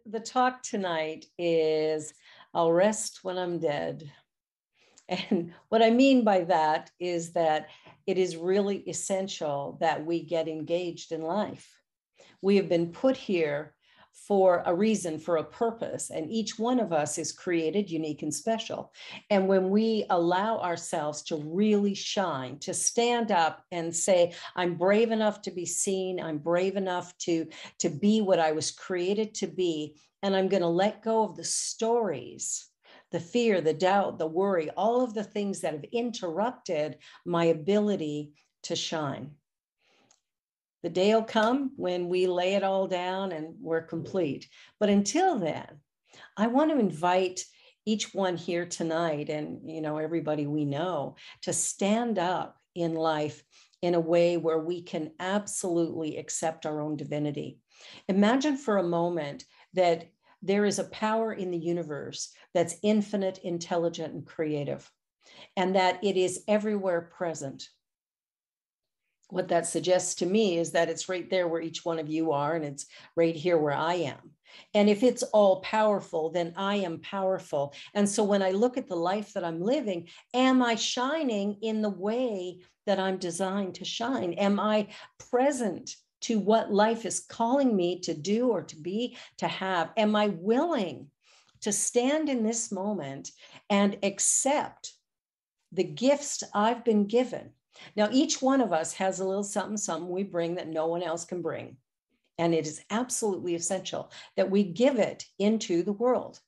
The talk tonight is I'll rest when I'm dead. And what I mean by that is that it is really essential that we get engaged in life. We have been put here for a reason, for a purpose, and each one of us is created unique and special. And when we allow ourselves to really shine, to stand up and say, I'm brave enough to be seen, I'm brave enough to be what I was created to be, and I'm going to let go of the stories, the fear, the doubt, the worry, all of the things that have interrupted my ability to shine. The day will come when we lay it all down and we're complete. But until then, I want to invite each one here tonight and, everybody we know to stand up in life in a way where we can absolutely accept our own divinity. Imagine for a moment that there is a power in the universe that's infinite, intelligent, and creative, and that it is everywhere present. What that suggests to me is that it's right there where each one of you are, and it's right here where I am. And if it's all powerful, then I am powerful. And so when I look at the life that I'm living, am I shining in the way that I'm designed to shine? Am I present to what life is calling me to do or to be, to have? Am I willing to stand in this moment and accept the gifts I've been given? Now, each one of us has a little something we bring that no one else can bring. And it is absolutely essential that we give it into the world.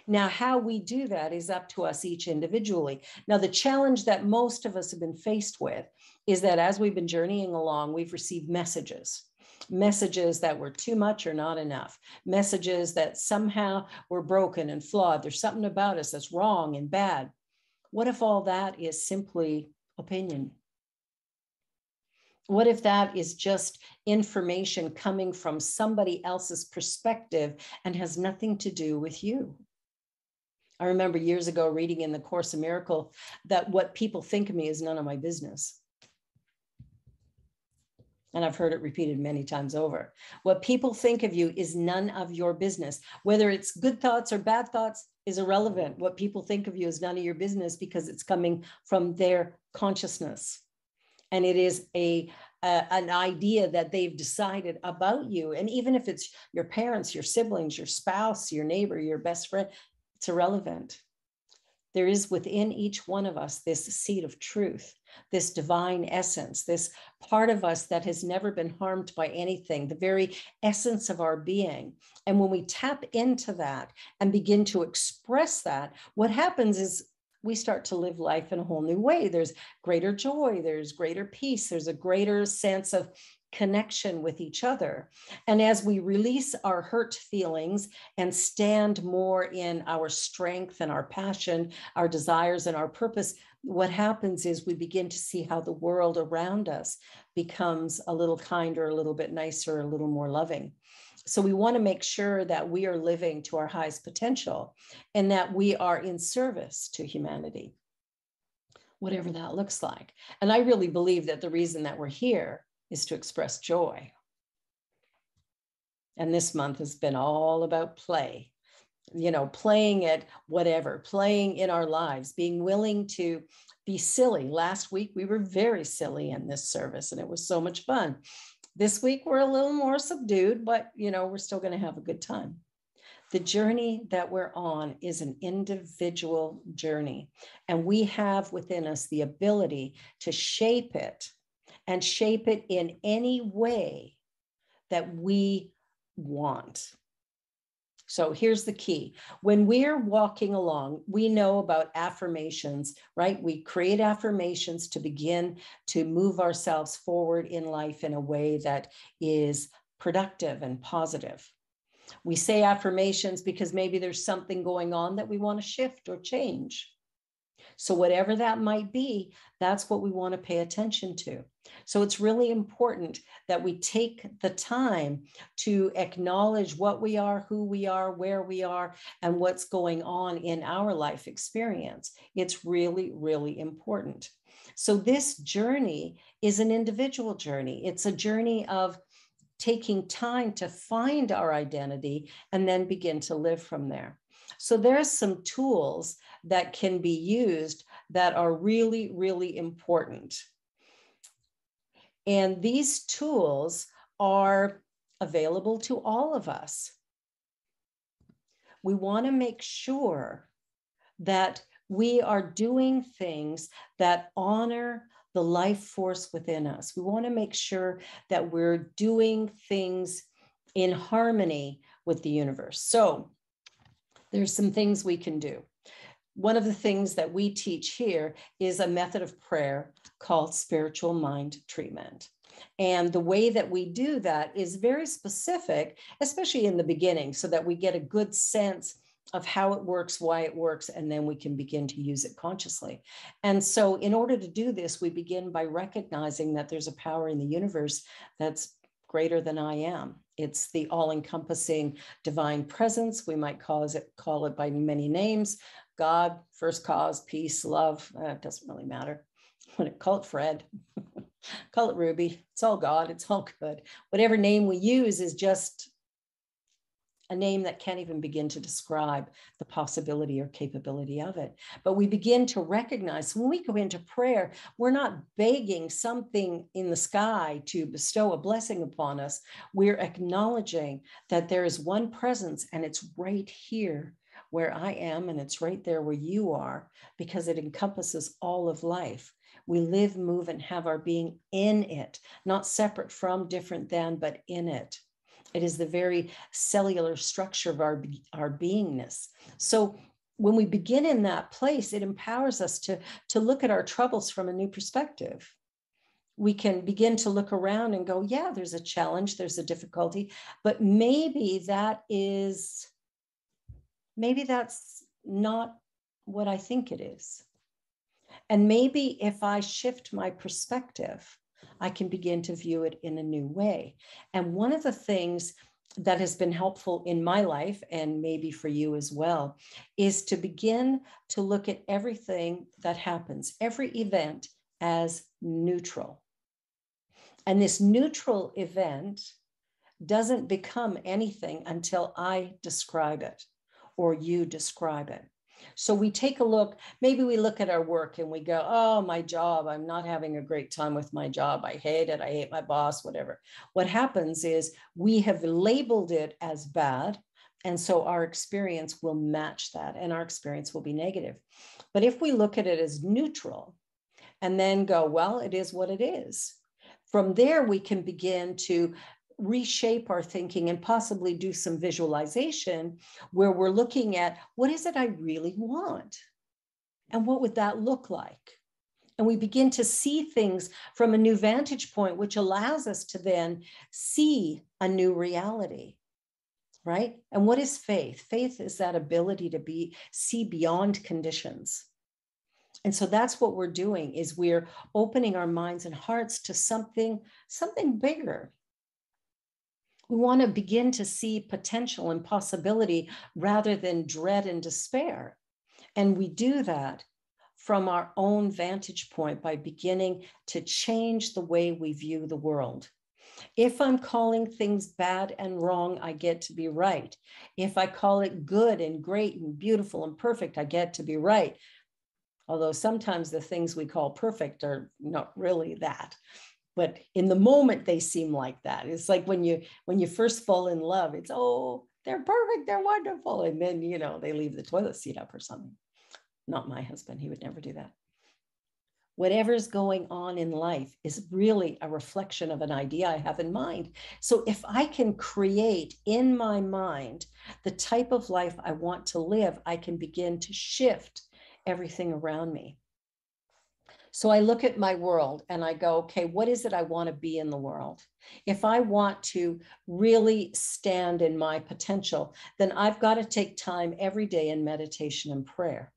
Now, how we do that is up to us each individually. Now, the challenge that most of us have been faced with is that as we've been journeying along, we've received messages that were too much or not enough, messages that somehow were broken and flawed. There's something about us that's wrong and bad. What if all that is simply opinion? What if that is just information coming from somebody else's perspective and has nothing to do with you? I remember years ago reading in the Course in Miracles that what people think of me is none of my business. And I've heard it repeated many times over. What people think of you is none of your business. Whether it's good thoughts or bad thoughts is irrelevant. What people think of you is none of your business because it's coming from their consciousness. And it is an idea that they've decided about you. And even if it's your parents, your siblings, your spouse, your neighbor, your best friend, it's irrelevant. There is within each one of us this seed of truth, this divine essence, this part of us that has never been harmed by anything, the very essence of our being. And when we tap into that and begin to express that, what happens is we start to live life in a whole new way. There's greater joy, there's greater peace, there's a greater sense of connection with each other. And as we release our hurt feelings and stand more in our strength and our passion, our desires and our purpose, what happens is we begin to see how the world around us becomes a little kinder, a little bit nicer, a little more loving. So we want to make sure that we are living to our highest potential and that we are in service to humanity, whatever that looks like. And I really believe that the reason that we're here is to express joy. And this month has been all about play, playing at whatever, playing in our lives, being willing to be silly. Last week, we were very silly in this service and it was so much fun. This week, we're a little more subdued, but, we're still going to have a good time. The journey that we're on is an individual journey, and we have within us the ability to shape it and shape it in any way that we want. So here's the key. When we're walking along, we know about affirmations, right? We create affirmations to begin to move ourselves forward in life in a way that is productive and positive. We say affirmations because maybe there's something going on that we want to shift or change. So whatever that might be, that's what we want to pay attention to. So it's really important that we take the time to acknowledge what we are, who we are, where we are, and what's going on in our life experience. It's really, really important. So this journey is an individual journey. It's a journey of taking time to find our identity and then begin to live from there. So there's some tools that can be used that are really, really important. And these tools are available to all of us. We want to make sure that we are doing things that honor the life force within us. We want to make sure that we're doing things in harmony with the universe. So there's some things we can do. One of the things that we teach here is a method of prayer called spiritual mind treatment. And the way that we do that is very specific, especially in the beginning, so that we get a good sense of how it works, why it works, and then we can begin to use it consciously. And so in order to do this, we begin by recognizing that there's a power in the universe that's greater than I am. It's the all-encompassing divine presence. We might call it by many names: God, first cause, peace, love. It doesn't really matter. Call it Fred, call it Ruby. It's all God. It's all good. Whatever name we use is just a name that can't even begin to describe the possibility or capability of it. But we begin to recognize when we go into prayer, we're not begging something in the sky to bestow a blessing upon us. We're acknowledging that there is one presence, and it's right here where I am, and it's right there where you are, because it encompasses all of life. We live, move, and have our being in it, not separate from, different than, but in it. It is the very cellular structure of our beingness. So when we begin in that place, it empowers us to look at our troubles from a new perspective. We can begin to look around and go, yeah, there's a challenge, there's a difficulty, but maybe that's not what I think it is. And maybe if I shift my perspective, I can begin to view it in a new way. And one of the things that has been helpful in my life, and maybe for you as well, is to begin to look at everything that happens, every event, as neutral. And this neutral event doesn't become anything until I describe it or you describe it. So we take a look, maybe we look at our work and we go, oh, my job, I'm not having a great time with my job. I hate it. I hate my boss, whatever. What happens is we have labeled it as bad. And so our experience will match that, and our experience will be negative. But if we look at it as neutral and then go, well, it is what it is. From there, we can begin to reshape our thinking and possibly do some visualization where we're looking at, what is it I really want? And what would that look like? And we begin to see things from a new vantage point, which allows us to then see a new reality, right? And what is faith? Faith is that ability to see beyond conditions. And so that's what we're doing, is we're opening our minds and hearts to something bigger. We want to begin to see potential and possibility rather than dread and despair. And we do that from our own vantage point by beginning to change the way we view the world. If I'm calling things bad and wrong, I get to be right. If I call it good and great and beautiful and perfect, I get to be right. Although sometimes the things we call perfect are not really that. But in the moment, they seem like that. It's like when you first fall in love, it's, oh, they're perfect, they're wonderful. And then, they leave the toilet seat up or something. Not my husband, he would never do that. Whatever's going on in life is really a reflection of an idea I have in mind. So if I can create in my mind the type of life I want to live, I can begin to shift everything around me. So I look at my world and I go, okay, what is it I want to be in the world? If I want to really stand in my potential, then I've got to take time every day in meditation and prayer.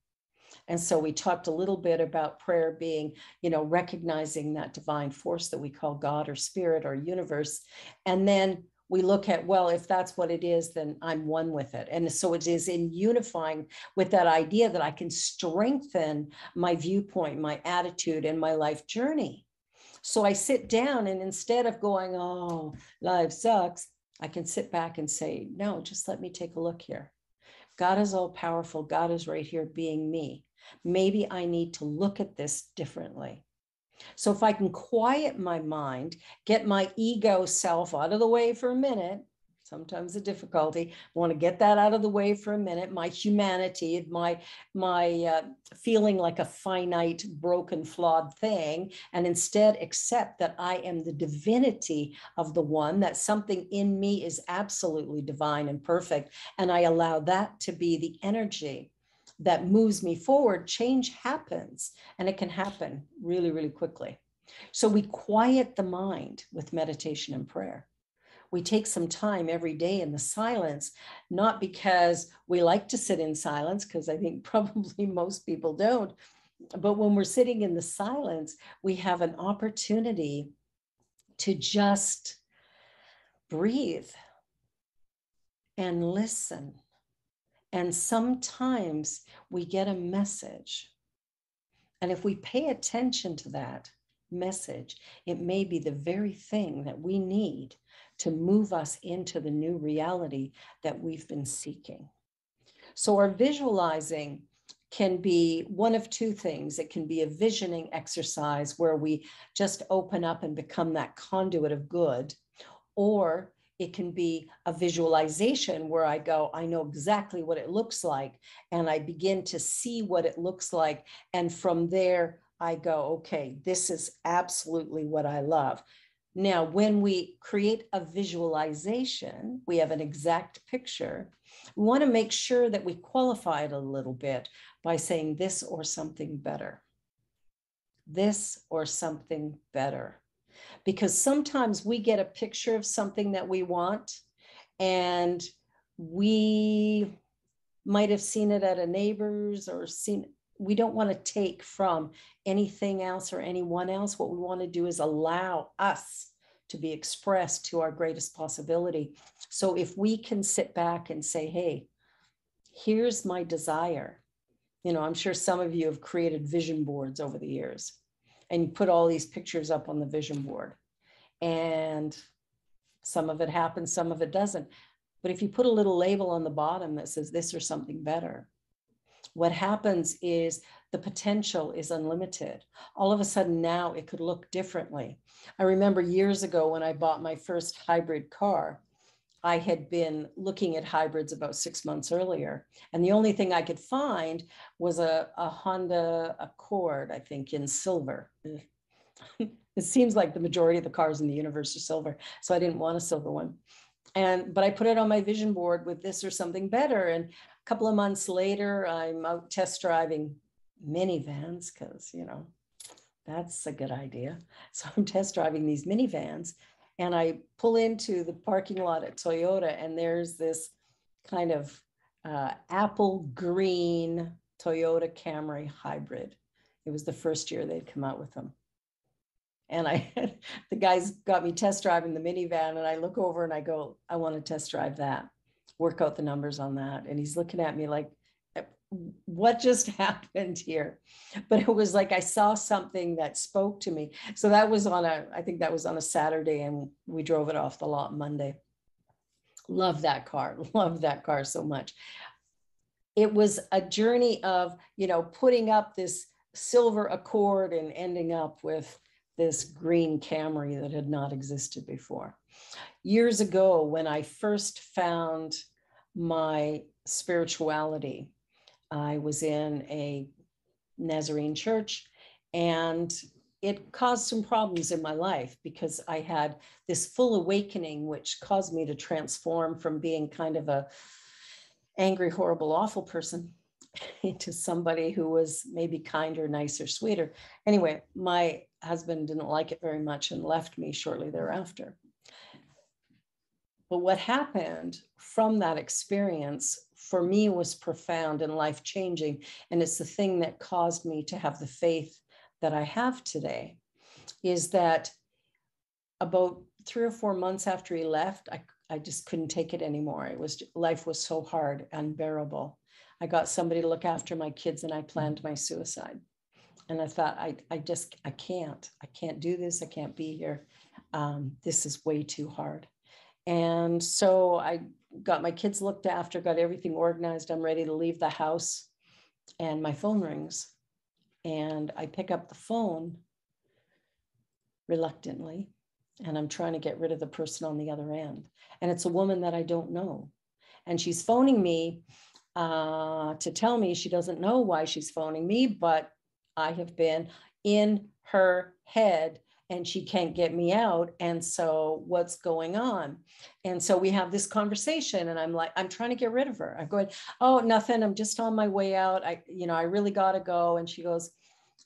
And so we talked a little bit about prayer being, recognizing that divine force that we call God or spirit or universe. And then we look at, well, if that's what it is, then I'm one with it. And so it is in unifying with that idea that I can strengthen my viewpoint, my attitude, and my life journey. So I sit down, and instead of going, oh, life sucks, I can sit back and say, no, just let me take a look here. God is all powerful. God is right here being me. Maybe I need to look at this differently. So if I can quiet my mind, get my ego self out of the way for a minute, sometimes a difficulty, I want to get that out of the way for a minute, my humanity, my feeling like a finite, broken, flawed thing, and instead accept that I am the divinity of the one, that something in me is absolutely divine and perfect, and I allow that to be the energy that moves me forward, change happens, and it can happen really, really quickly. So we quiet the mind with meditation and prayer. We take some time every day in the silence, not because we like to sit in silence, because I think probably most people don't, but when we're sitting in the silence, we have an opportunity to just breathe and listen. And sometimes we get a message. And if we pay attention to that message, it may be the very thing that we need to move us into the new reality that we've been seeking. So our visualizing can be one of two things. It can be a visioning exercise where we just open up and become that conduit of good, or it can be a visualization where I go, I know exactly what it looks like, and I begin to see what it looks like. And from there, I go, okay, this is absolutely what I love. Now, when we create a visualization, we have an exact picture. We want to make sure that we qualify it a little bit by saying this or something better. This or something better. Because sometimes we get a picture of something that we want, and we might have seen it at a neighbor's or seen, we don't want to take from anything else or anyone else. What we want to do is allow us to be expressed to our greatest possibility. So if we can sit back and say, hey, here's my desire. You know, I'm sure some of you have created vision boards over the years, and you put all these pictures up on the vision board, and some of it happens, some of it doesn't. But if you put a little label on the bottom that says this or something better, what happens is the potential is unlimited. All of a sudden now it could look differently. I remember years ago when I bought my first hybrid car, I had been looking at hybrids about 6 months earlier, and the only thing I could find was a Honda Accord, I think, in silver. It seems like the majority of the cars in the universe are silver, so I didn't want a silver one. But I put it on my vision board with this or something better. And a couple of months later, I'm out test driving minivans, because, you know, that's a good idea. So I'm test driving these minivans, and I pull into the parking lot at Toyota, and there's this kind of apple green Toyota Camry hybrid. It was the first year they'd come out with them. And the guys got me test driving the minivan, and I look over and I go, I want to test drive that, work out the numbers on that. And he's looking at me like, what just happened here? But it was like I saw something that spoke to me. So that was I think that was on a Saturday, and we drove it off the lot Monday. Love that car so much. It was a journey of, you know, putting up this silver Accord and ending up with this green Camry that had not existed before. Years ago, when I first found my spirituality, I was in a Nazarene church, and it caused some problems in my life because I had this full awakening, which caused me to transform from being kind of a angry, horrible, awful person into somebody who was maybe kinder, nicer, sweeter. Anyway, my husband didn't like it very much and left me shortly thereafter. But what happened from that experience for me was profound and life-changing. And it's the thing that caused me to have the faith that I have today, is that about 3 or 4 months after he left, I just couldn't take it anymore. Life was so hard, unbearable. I got somebody to look after my kids, and I planned my suicide. And I thought, I can't do this. I can't be here. This is way too hard. And so I got my kids looked after, got everything organized. I'm ready to leave the house, and my phone rings, and I pick up the phone reluctantly, and I'm trying to get rid of the person on the other end. And it's a woman that I don't know. And she's phoning me to tell me she doesn't know why she's phoning me, but I have been in her head and she can't get me out. And so what's going on? And so we have this conversation, and I'm like, I'm trying to get rid of her. I'm going, oh, nothing. I'm just on my way out. I really got to go. And she goes,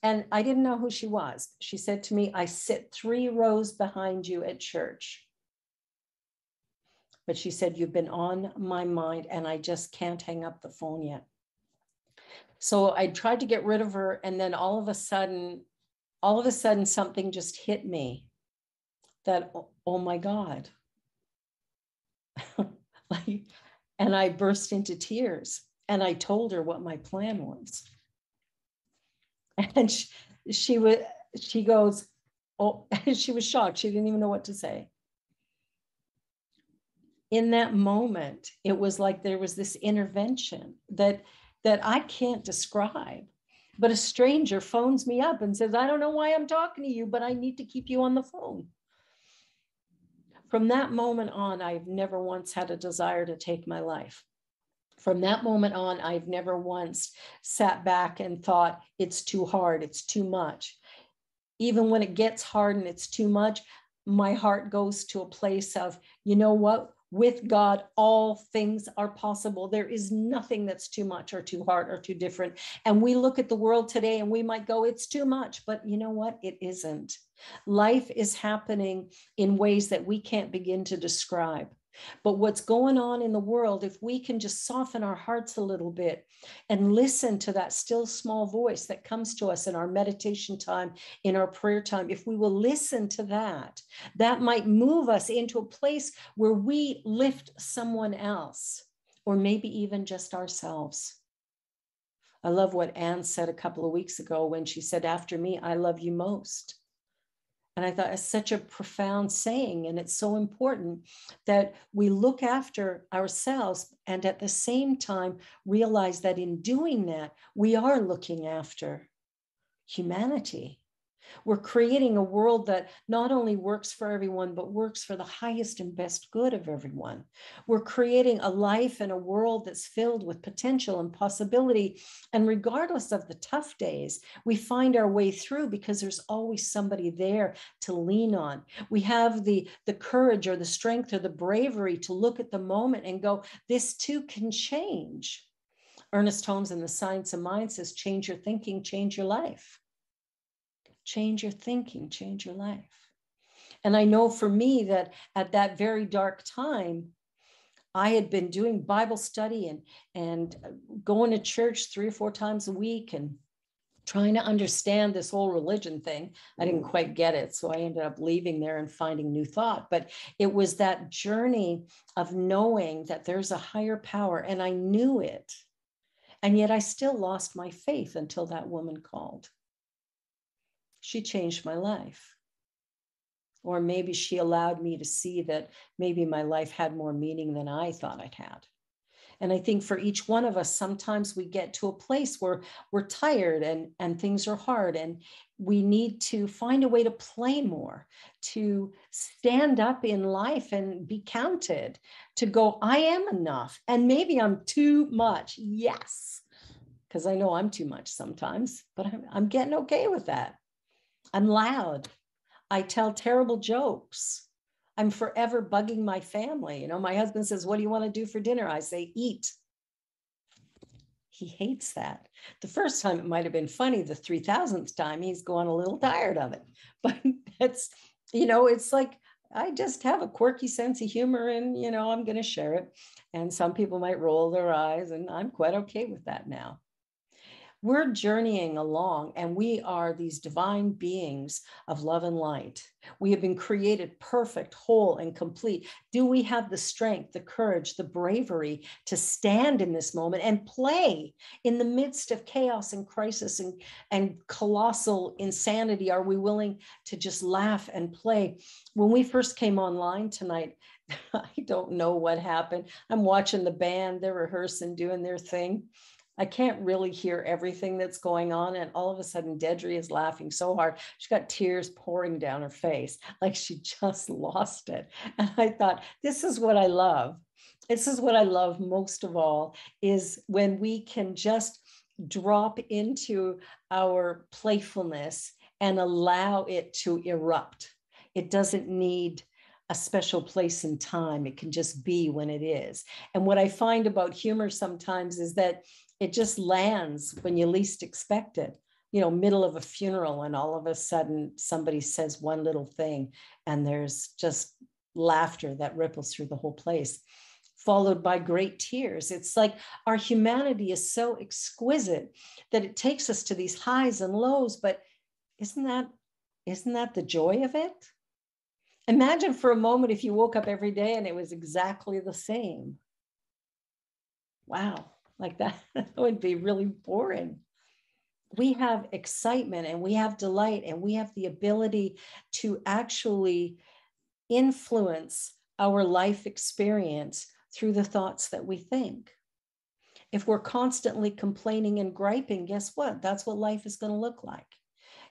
and I didn't know who she was. She said to me, I sit 3 rows behind you at church. But she said, you've been on my mind and I just can't hang up the phone yet. So I tried to get rid of her. And then all of a sudden, something just hit me that, oh my God. And I burst into tears, and I told her what my plan was. And she goes, oh, she was shocked. She didn't even know what to say. In that moment, it was like there was this intervention that I can't describe. But a stranger phones me up and says, I don't know why I'm talking to you, but I need to keep you on the phone. From that moment on, I've never once had a desire to take my life. From that moment on, I've never once sat back and thought, it's too hard, it's too much. Even when it gets hard and it's too much, my heart goes to a place of, you know what? With God, all things are possible. There is nothing that's too much or too hard or too different. And we look at the world today and we might go, it's too much, but you know what? It isn't. Life is happening in ways that we can't begin to describe. But what's going on in the world, if we can just soften our hearts a little bit and listen to that still small voice that comes to us in our meditation time, in our prayer time, if we will listen to that, that might move us into a place where we lift someone else, or maybe even just ourselves. I love what Anne said a couple of weeks ago when she said, after me, I love you most. And I thought it's such a profound saying. And it's so important that we look after ourselves and at the same time realize that in doing that, we are looking after humanity. We're creating a world that not only works for everyone, but works for the highest and best good of everyone. We're creating a life and a world that's filled with potential and possibility. And regardless of the tough days, we find our way through because there's always somebody there to lean on. We have the courage or the strength or the bravery to look at the moment and go, this too can change. Ernest Holmes in The Science of Mind says, change your thinking, change your life. Change your thinking, change your life. And I know for me that at that very dark time, I had been doing Bible study and going to church 3 or 4 times a week and trying to understand this whole religion thing. I didn't quite get it. So I ended up leaving there and finding new thought. But it was that journey of knowing that there's a higher power, and I knew it. And yet I still lost my faith until that woman called. She changed my life. Or maybe she allowed me to see that maybe my life had more meaning than I thought it had. And I think for each one of us, sometimes we get to a place where we're tired and things are hard, and we need to find a way to play more, to stand up in life and be counted, to go, I am enough. And maybe I'm too much. Yes, because I know I'm too much sometimes, but I'm getting okay with that. I'm loud. I tell terrible jokes. I'm forever bugging my family. You know, my husband says, what do you want to do for dinner? I say, eat. He hates that. The first time it might have been funny. The 3000th time, he's going a little tired of it. But it's, you know, it's like, I just have a quirky sense of humor and, you know, I'm going to share it. And some people might roll their eyes, and I'm quite okay with that now. We're journeying along, and we are these divine beings of love and light. We have been created perfect, whole, and complete. Do we have the strength, the courage, the bravery to stand in this moment and play in the midst of chaos and crisis and colossal insanity? Are we willing to just laugh and play? When we first came online tonight, I don't know what happened. I'm watching the band, they're rehearsing, doing their thing. I can't really hear everything that's going on. And all of a sudden, Dedri is laughing so hard. She's got tears pouring down her face, like she just lost it. And I thought, this is what I love. This is what I love most of all, is when we can just drop into our playfulness and allow it to erupt. It doesn't need a special place in time. It can just be when it is. And what I find about humor sometimes is that it just lands when you least expect it. You know, middle of a funeral, and all of a sudden somebody says one little thing and there's just laughter that ripples through the whole place, followed by great tears. It's like our humanity is so exquisite that it takes us to these highs and lows, but isn't that the joy of it? Imagine for a moment if you woke up every day and it was exactly the same. Wow, like that would be really boring. We have excitement and we have delight and we have the ability to actually influence our life experience through the thoughts that we think. If we're constantly complaining and griping, guess what? That's what life is going to look like.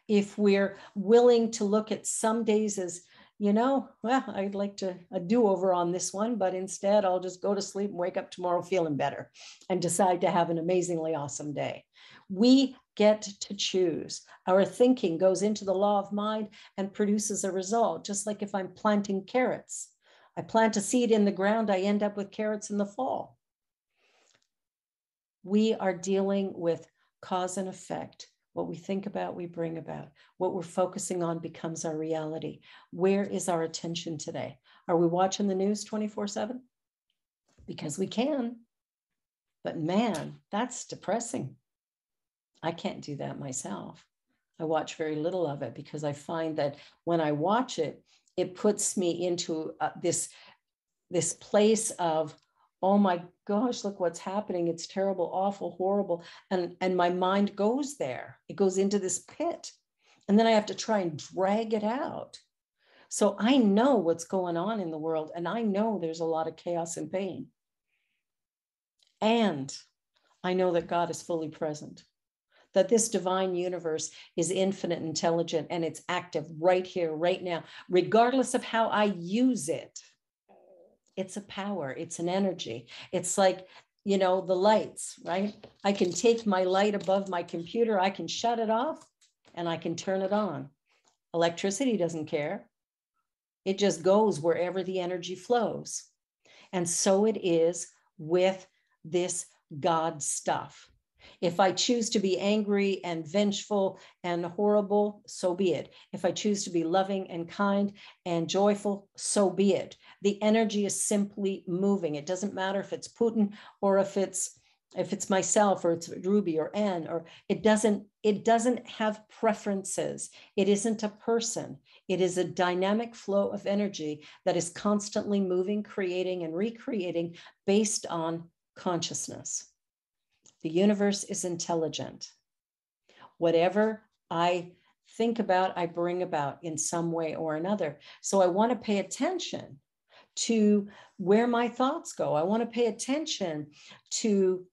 If we're willing to look at some days as, you know, well, I'd like a do-over on this one, but instead I'll just go to sleep and wake up tomorrow feeling better and decide to have an amazingly awesome day. We get to choose. Our thinking goes into the law of mind and produces a result. Just like if I'm planting carrots, I plant a seed in the ground, I end up with carrots in the fall. We are dealing with cause and effect. What we think about, we bring about. What we're focusing on becomes our reality. Where is our attention today? Are we watching the news 24/7? Because we can. But man, that's depressing. I can't do that myself. I watch very little of it because I find that when I watch it, it puts me into this place of, oh my gosh, look what's happening. It's terrible, awful, horrible. And my mind goes there. It goes into this pit. And then I have to try and drag it out. So I know what's going on in the world. And I know there's a lot of chaos and pain. And I know that God is fully present, that this divine universe is infinite, intelligent, and it's active right here, right now, regardless of how I use it. It's a power, it's an energy. It's like, you know, the lights, right? I can take my light above my computer, I can shut it off and I can turn it on. Electricity doesn't care. It just goes wherever the energy flows. And so it is with this God stuff. If I choose to be angry and vengeful and horrible, so be it. If I choose to be loving and kind and joyful, so be it. The energy is simply moving. It doesn't matter if it's Putin or if it's myself or it's Ruby or Anne, or it doesn't have preferences. It isn't a person. It is a dynamic flow of energy that is constantly moving, creating, and recreating based on consciousness. The universe is intelligent. Whatever I think about, I bring about in some way or another. So I want to pay attention to where my thoughts go. I want to pay attention to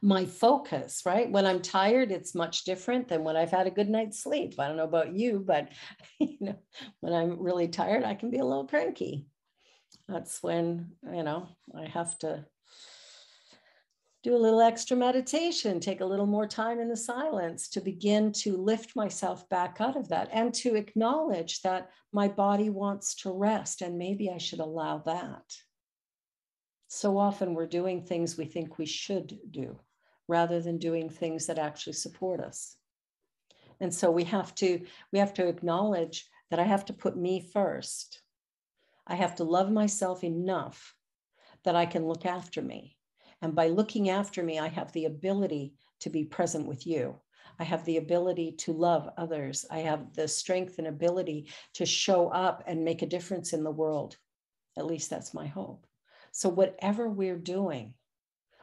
my focus, right? When I'm tired, it's much different than when I've had a good night's sleep. I don't know about you, but you know, when I'm really tired, I can be a little cranky. That's when, you know, I have to do a little extra meditation, take a little more time in the silence to begin to lift myself back out of that and to acknowledge that my body wants to rest and maybe I should allow that. So often we're doing things we think we should do rather than doing things that actually support us. And so we have to acknowledge that I have to put me first. I have to love myself enough that I can look after me. And by looking after me, I have the ability to be present with you. I have the ability to love others. I have the strength and ability to show up and make a difference in the world. At least that's my hope. So whatever we're doing,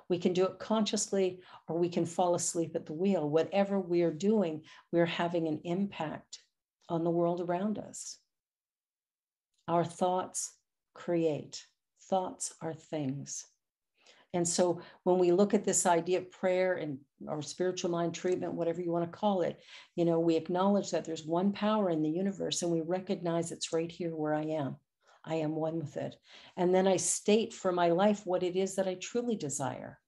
we can do it consciously or we can fall asleep at the wheel. Whatever we're doing, we're having an impact on the world around us. Our thoughts create. Thoughts are things. And so when we look at this idea of prayer and or spiritual mind treatment, whatever you want to call it, we acknowledge that there's one power in the universe and we recognize it's right here where I am. I am one with it. And then I state for my life what it is that I truly desire.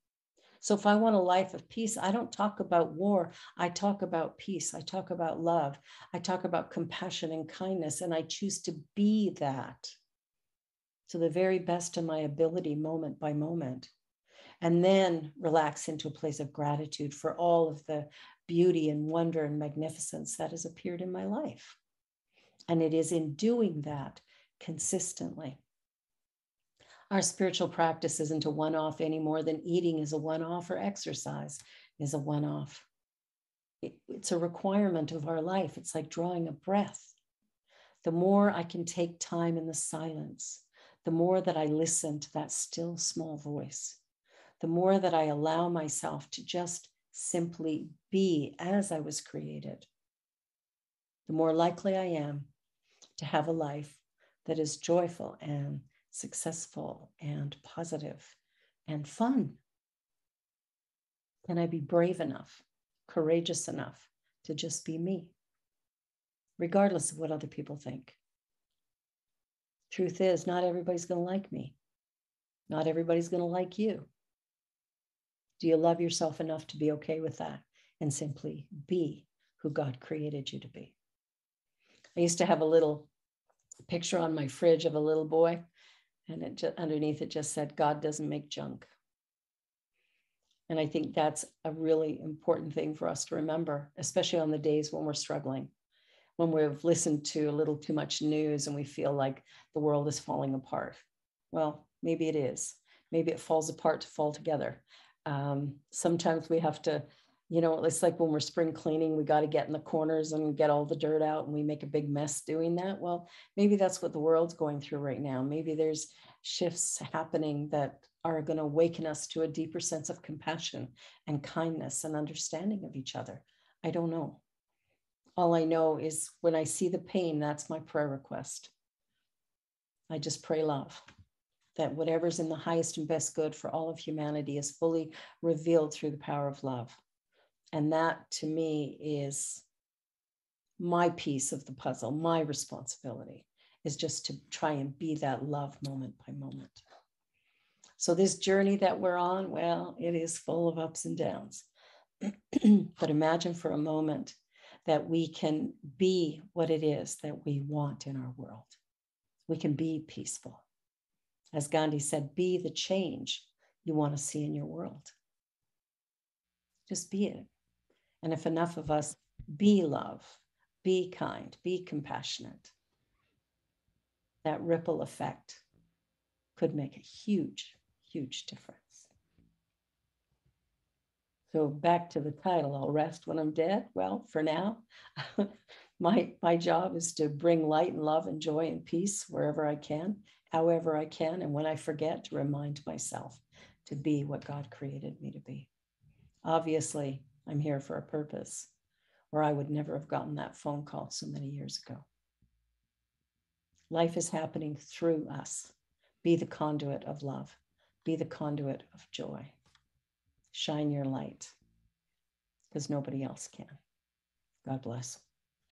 So if I want a life of peace, I don't talk about war. I talk about peace. I talk about love. I talk about compassion and kindness, and I choose to be that to the very best of my ability, moment by moment. And then relax into a place of gratitude for all of the beauty and wonder and magnificence that has appeared in my life. And it is in doing that consistently. Our spiritual practice isn't a one-off any more than eating is a one-off or exercise is a one-off. It's a requirement of our life. It's like drawing a breath. The more I can take time in the silence, the more that I listen to that still small voice, the more that I allow myself to just simply be as I was created, the more likely I am to have a life that is joyful and successful and positive and fun. Can I be brave enough, courageous enough to just be me, regardless of what other people think? Truth is, not everybody's going to like me. Not everybody's going to like you. Do you love yourself enough to be okay with that and simply be who God created you to be? I used to have a little picture on my fridge of a little boy, and underneath it just said, God doesn't make junk. And I think that's a really important thing for us to remember, especially on the days when we're struggling, when we've listened to a little too much news and we feel like the world is falling apart. Well, maybe it is. Maybe it falls apart to fall together. Sometimes we have to, it's like when we're spring cleaning, we got to get in the corners and get all the dirt out, and we make a big mess doing that. Well, maybe that's what the world's going through right now. Maybe there's shifts happening that are going to awaken us to a deeper sense of compassion and kindness and understanding of each other. I don't know. All I know is when I see the pain, that's my prayer request. I just pray love, that whatever's in the highest and best good for all of humanity is fully revealed through the power of love. And that, to me, is my piece of the puzzle. My responsibility is just to try and be that love moment by moment. So this journey that we're on, well, it is full of ups and downs. But imagine for a moment that we can be what it is that we want in our world. We can be peaceful. As Gandhi said, be the change you want to see in your world. Just be it. And if enough of us be love, be kind, be compassionate, that ripple effect could make a huge, huge difference. So back to the title, I'll rest when I'm dead. Well, for now, my job is to bring light and love and joy and peace wherever I can, however I can. And when I forget, to remind myself to be what God created me to be. Obviously, I'm here for a purpose, or I would never have gotten that phone call so many years ago. Life is happening through us. Be the conduit of love. Be the conduit of joy. Shine your light, because nobody else can. God bless.